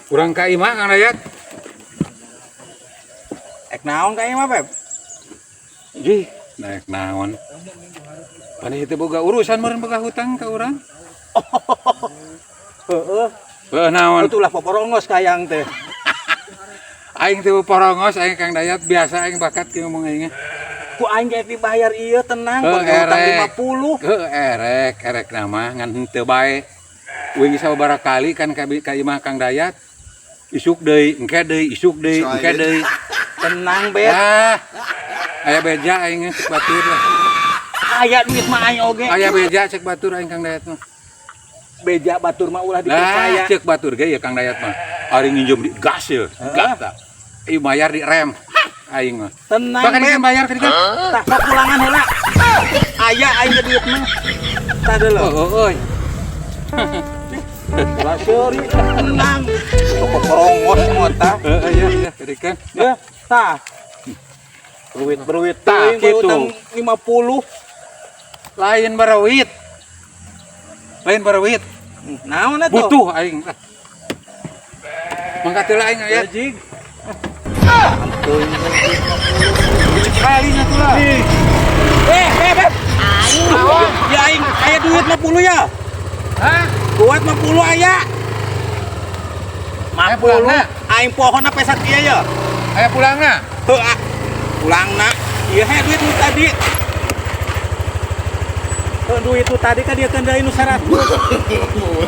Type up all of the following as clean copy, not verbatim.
Urang ka imah Kang Dayat. Ek naon ka imah, Beb? Ji, naik naon. Pani teh boga urusan meureun boga hutang ka urang. Heeh. Heuh naon? Itulah poporongos kayang teh. Aing teh porongos aing Kang Dayat biasa aing bakat kieu ngomong aing. Ku aing ge dibayar ieu tenang, Heuh hutang erek. 50. Heuh erek nama ngan henteu bae. Uing sababaraha kali kan ka imah Kang Dayat. Isuk deui, engke deui, isuk deui, engke deui. Tenang, Beb. Ah. Aya beja aing cek batur lah. Aya duit mah aing oge. Aya beja cek batur aing Kang Dayat mah. Beja batur mah ulah dipercaya. Lah cek batur ge ya Kang Dayat mah. Ari nginjem di gas ya, gas tak. Ieu bayar di rem. Aing mah. Tenang, Bahkan Beb. kan bayar tadi kan. Tah pulangan heula. Aya aing ge duit mah. Tah deuleu. Oh, oi. Lah seuri tenang. Poporongos mah tah. Iya, tadi kan. Ya, tah. Beruit Tah, teuing kitu. utang 50. Lain barawit. Lain barawit. Naon atuh? Butuh aing. Mangkat heula aing aya. Jig. Sekali nya tuh lah. Beb. Ya aing aya duit 50 ya. Hah? Duit 50 aya. Aya pulangna. Aing pohonna pesak ieu ya. Aya pulangna. Heuh. Pulangna. Ieu he duit nu tadi. Duit itu tadi kan dia tandai nu 100.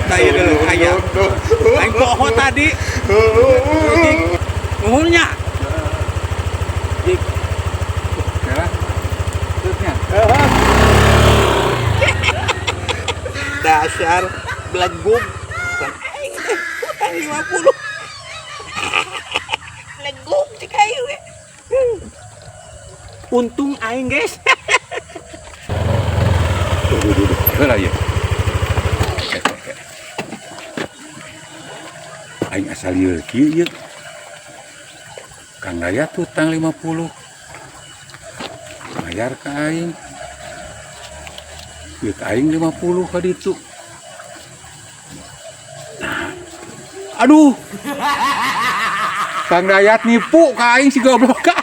Tah ieu deuleu aya. Aing poho tadi. Nuhunnya. Jig. Ya. Terusnya. Dasar belegum. Bukan aing teh. Utang 50. Belegum di kayu we. Untung aing, guys. Duh. Heula ieu. Aing asal ieu kieu ieu. Kang Dayat hutang 50. Bayar ka aing. Duit aing 50 ka ditu. Aduh. Kang Dayat nipu ka aing si goblok ka